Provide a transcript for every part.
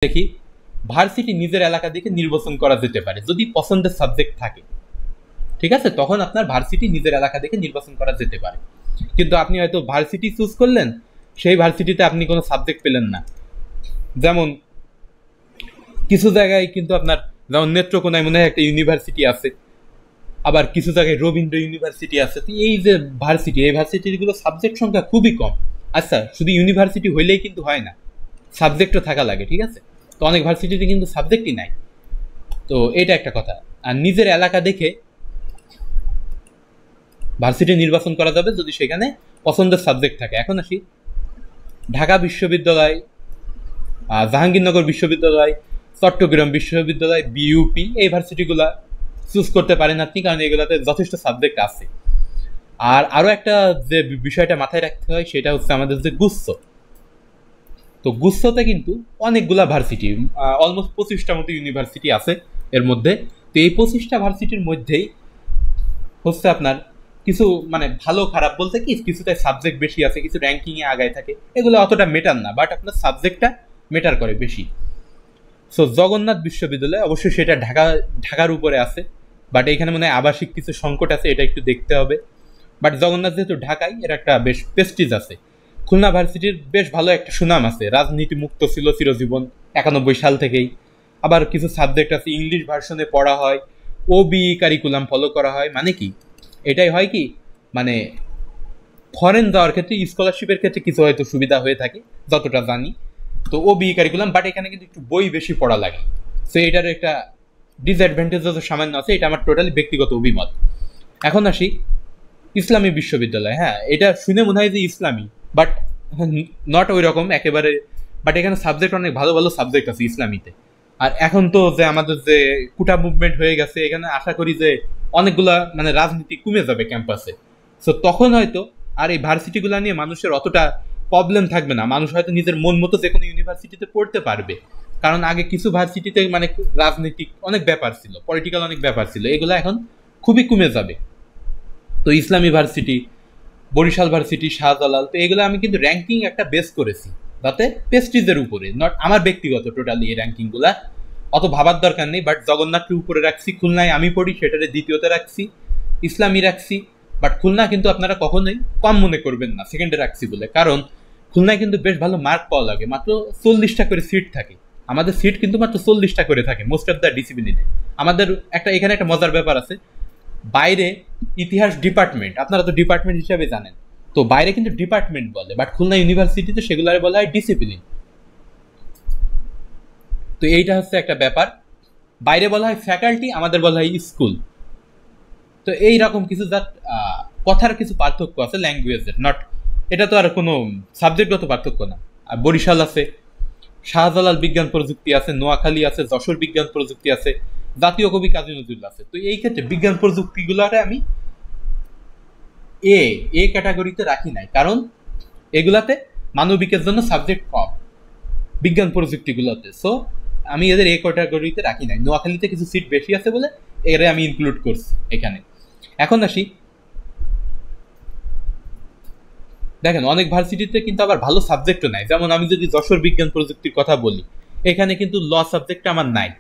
দেখি ভার্সিটি নিজের এলাকা দেখে নির্বাচন করা যেতে পারে যদি পছন্দের সাবজেক্ট থাকে। ঠিক আছে, তখন আপনার ভার্সিটি নিজের এলাকা দেখে নির্বাচন করা যেতে পারে। কিন্তু আপনি হয়তো ভার্সিটি চুজ করলেন, সেই ভার্সিটিতে আপনি কোনো সাবজেক্ট পেলেন না। যেমন কিছু জায়গায় কিন্তু আপনার, যেমন নেত্রকোনায় মনে হয় একটা ইউনিভার্সিটি আছে, আবার কিছু জায়গায় রবীন্দ্র ইউনিভার্সিটি আছে। তো এই যে ভার্সিটি, এই ভার্সিটিগুলো সাবজেক্ট সংখ্যা খুবই কম। আচ্ছা, শুধু ইউনিভার্সিটি হইলেই কিন্তু হয় না, সাবজেক্টও থাকা লাগে। ঠিক আছে, তো অনেক ভার্সিটিতে কিন্তু সাবজেক্টই নাই। তো এটা একটা কথা। আর নিজের এলাকা দেখে ভার্সিটি নির্বাচন করা যাবে যদি সেখানে পছন্দের সাবজেক্ট থাকে। এখন আসি ঢাকা বিশ্ববিদ্যালয়, জাহাঙ্গীরনগর বিশ্ববিদ্যালয়, চট্টগ্রাম বিশ্ববিদ্যালয়, বিইউপি, এই ভার্সিটিগুলা চুজ করতে পারেন আপনি, কারণ এগুলাতে যথেষ্ট সাবজেক্ট আছে। আর আরও একটা যে বিষয়টা মাথায় রাখতে হয় সেটা হচ্ছে আমাদের যে গুচ্ছ। তো গুচ্ছতে কিন্তু অনেকগুলা ভার্সিটি, অলমোস্ট 25টা মতো ইউনিভার্সিটি আছে এর মধ্যে। তো এই 25টা ভার্সিটির মধ্যেই হচ্ছে আপনার কিছু মানে ভালো খারাপ বলতে কি, কিছুতে সাবজেক্ট বেশি আছে, কিছু র্যাঙ্কিংয়ে আগায় থাকে, এগুলো অতটা মেটার না, বাট আপনার সাবজেক্টটা মেটার করে বেশি। সো জগন্নাথ বিশ্ববিদ্যালয় অবশ্যই সেটা ঢাকার উপরে আছে, বাট এখানে মনে হয় আবাসিক কিছু সংকট আছে, এটা একটু দেখতে হবে। বাট জগন্নাথ যেহেতু ঢাকায়, এর একটা বেশ প্রেস্টিজ আছে। খুলনা ভার্সিটির বেশ ভালো একটা সুনাম আছে, রাজনীতি মুক্ত ছিল চিরজীবন 91 সাল থেকেই। আবার কিছু সাবজেক্ট আছে ইংলিশ ভার্সনে পড়া হয়, ওবি কারিকুলাম ফলো করা হয়। মানে কি, এটাই হয় কি, মানে ফরেন যাওয়ার ক্ষেত্রে স্কলারশিপের ক্ষেত্রে কিছু হয়তো সুবিধা হয়ে থাকে যতটা জানি। তো ওবি কারিকুলাম, বাট এখানে কিন্তু একটু বই বেশি পড়া লাগে। সো এটার একটা ডিসঅ্যাডভান্টেজ সামান্য আছে, এটা আমার টোটালি ব্যক্তিগত অভিমত। এখন আসি ইসলামী বিশ্ববিদ্যালয়। হ্যাঁ, এটা শুনে মনে হয় যে ইসলামী, বাট নট ওই রকম একেবারে। বাট এখানে সাবজেক্ট অনেক ভালো ভালো সাবজেক্ট আছে ইসলামীতে। আর এখন তো যে আমাদের যে কুটা মুভমেন্ট হয়ে গেছে, এখানে আশা করি যে অনেকগুলা মানে রাজনীতি কমে যাবে ক্যাম্পাসে। সো তখন হয়তো আর এই ভার্সিটিগুলো নিয়ে মানুষের অতটা প্রবলেম থাকবে না, মানুষ হয়তো নিজের মন মতো যে কোনো ইউনিভার্সিটিতে পড়তে পারবে। কারণ আগে কিছু ভার্সিটিতে মানে রাজনৈতিক অনেক ব্যাপার ছিল, পলিটিক্যাল অনেক ব্যাপার ছিল, এগুলো এখন খুবই কমে যাবে। তো ইসলামী ভার্সিটি, বরিশাল ভার্সিটি, শাহজালাল, তো এগুলো আমি কিন্তু র্যাঙ্কিং একটা বেস করেছি, যাতে প্রেস্টিজের উপরে, নট আমার ব্যক্তিগত টোটালি এই র্যাঙ্কিংগুলা অত ভাবার দরকার নেই। বাট জগন্নাথকে উপরে রাখছি, খুলনায় আমি পড়ি সেটারে দ্বিতীয়তে রাখছি, ইসলামী রাখছি। বাট খুলনা কিন্তু আপনারা কখনোই কম মনে করবেন না সেকেন্ডে রাখছি বলে, কারণ খুলনায় কিন্তু বেশ ভালো মার্ক পাওয়া লাগে। মাত্র 40টা করে সিট থাকে, আমাদের সিট কিন্তু মাত্র 40টা করে থাকে মোস্ট অফ দ্য ডিসিপ্লিনে। আমাদের একটা এখানে একটা মজার ব্যাপার আছে, বাইরে ইতিহাস ডিপার্টমেন্ট, আপনারা তো ডিপার্টমেন্ট হিসাবে জানেন, তো বাইরে কিন্তু ডিপার্টমেন্ট বলে, বাট খুলনা ইউনিভার্সিটিতে সেগুলারে বলা হয় ডিসিপ্লিন। তো এইটা হচ্ছে একটা ব্যাপার, বাইরে বলা হয় ফ্যাকাল্টি, আমাদের বলা হয় স্কুল। তো এইরকম কিছু কথার কিছু পার্থক্য আছে ল্যাঙ্গুয়েজের, নট এটা তো আর কোনো সাবজেক্টগত পার্থক্য না। আর বরিশাল আছে, শাহজালাল বিজ্ঞান প্রযুক্তি আছে, নোয়াখালী আছে, যশোর বিজ্ঞান প্রযুক্তি আছে, জাতীয় কবি কাজী নজরুল আছে। তো এই ক্ষেত্রে বিজ্ঞান প্রযুক্তিগুলোরে আমি এ ক্যাটাগরিতে রাখি নাই, কারণ এগুলাতে মানবিকের জন্য সাবজেক্ট কম বিজ্ঞান প্রযুক্তিগুলোতে। সো আমি এদের এ ক্যাটাগরিতে রাখি নাই, নোয়াখালীতে কিছু সিট বেশি আছে বলে এর আমি ইনক্লুড করছি এখানে। এখন আসি, দেখেন অনেক ভার্সিটিতে কিন্তু আবার ভালো সাবজেক্টও নাই। যেমন আমি যদি যশোর বিজ্ঞান প্রযুক্তির কথা বলি, এখানে কিন্তু ল সাবজেক্ট আমার নাই।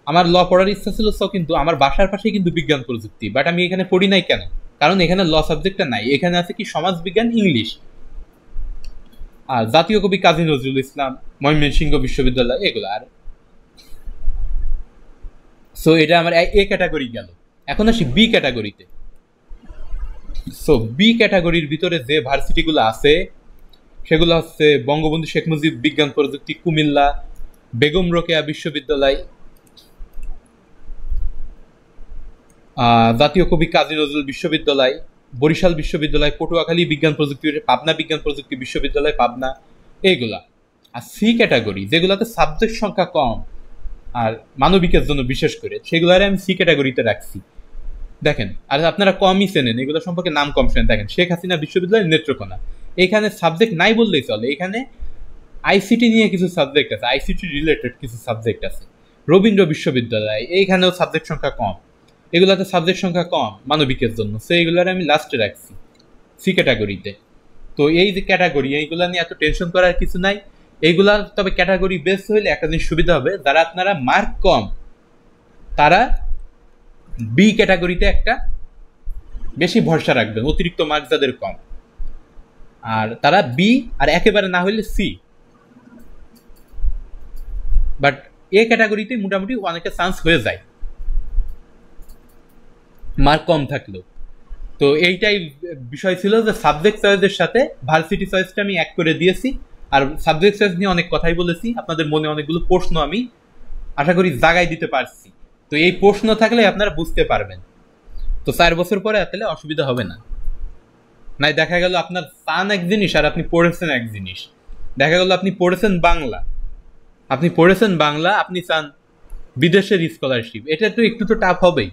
আমার ল পড়ার ইচ্ছা ছিল, সো কিন্তু আমার বাসার পাশে কিন্তু বিজ্ঞান প্রযুক্তি, বাট আমি এখানে পড়ি নাই কেন, কারণ এখানে ল সাবজেক্টটা নাই। এখানে আছে কি সমাজ বিজ্ঞান, ইংলিশ, আর জাতীয় কবি কাজী নজরুল ইসলাম, ময়মনসিংহ বিশ্ববিদ্যালয়, এগুলো। আর সো এটা আমার এ ক্যাটাগরি গেল। এখন আসি বি ক্যাটাগরিতে। সো বি ক্যাটাগরির ভিতরে যে ভার্সিটিগুলো আছে সেগুলো হচ্ছে বঙ্গবন্ধু শেখ মুজিব বিজ্ঞান প্রযুক্তি কুমিল্লা, বেগম রোকেয়া বিশ্ববিদ্যালয়, জাতীয় কবি কাজী নজরুল বিশ্ববিদ্যালয়, বরিশাল বিশ্ববিদ্যালয়, পটুয়াখালী বিজ্ঞান প্রযুক্তি, পাবনা বিজ্ঞান প্রযুক্তি বিশ্ববিদ্যালয় পাবনা, এইগুলা। আর সি ক্যাটাগরি যেগুলোতে সাবজেক্ট সংখ্যা কম আর মানবিকের জন্য বিশেষ করে, সেগুলারে আমি সি ক্যাটাগরিতে রাখছি। দেখেন, আর আপনারা কমই চেনেন এগুলো সম্পর্কে, নাম কম চেনেন। দেখেন শেখ হাসিনা বিশ্ববিদ্যালয় নেত্রকোনা, এখানে সাবজেক্ট নাই বললেই চলে, এখানে আইসিটি নিয়ে কিছু সাবজেক্ট আছে, আইসিটি রিলেটেড কিছু সাবজেক্ট আছে। রবীন্দ্র বিশ্ববিদ্যালয়, এইখানেও সাবজেক্ট সংখ্যা কম, এগুলাতে সাবজেক্ট সংখ্যা কম মানবিকের জন্য, সো এইগুলার আমি লাস্টে রাখছি সি ক্যাটাগরিতে। তো এই যে ক্যাটাগরি, এইগুলা নিয়ে এত টেনশন করার কিছু নাই, এইগুলা তবে ক্যাটাগরি বেস হইলে একটা জিনিস সুবিধা হবে, যারা আপনারা মার্ক কম তারা বি ক্যাটাগরিতে একটা বেশি ভরসা রাখবেন, অতিরিক্ত মার্ক যাদের কম, আর তারা বি, আর একেবারে না হইলে সি। বাট এ ক্যাটাগরিতে মোটামুটি অনেকটা চান্স হয়ে যায় মার্ক কম থাকলেও। তো এইটাই বিষয় ছিল যে সাবজেক্ট চয়েসের সাথে ভার্সিটি চয়েসটা আমি এক করে দিয়েছি। আর সাবজেক্ট চয়েস নিয়ে অনেক কথাই বলেছি, আপনাদের মনে অনেকগুলো প্রশ্ন আমি আশা করি জাগাই দিতে পারছি। তো এই প্রশ্ন থাকলে আপনারা বুঝতে পারবেন, তো 4 বছর পরে তাহলে অসুবিধা হবে না। নাই দেখা গেল আপনার চান এক জিনিস আর আপনি পড়েছেন এক জিনিস, দেখা গেল আপনি পড়েছেন বাংলা, আপনি চান বিদেশের স্কলারশিপ, এটা তো একটু তো টাফ হবেই।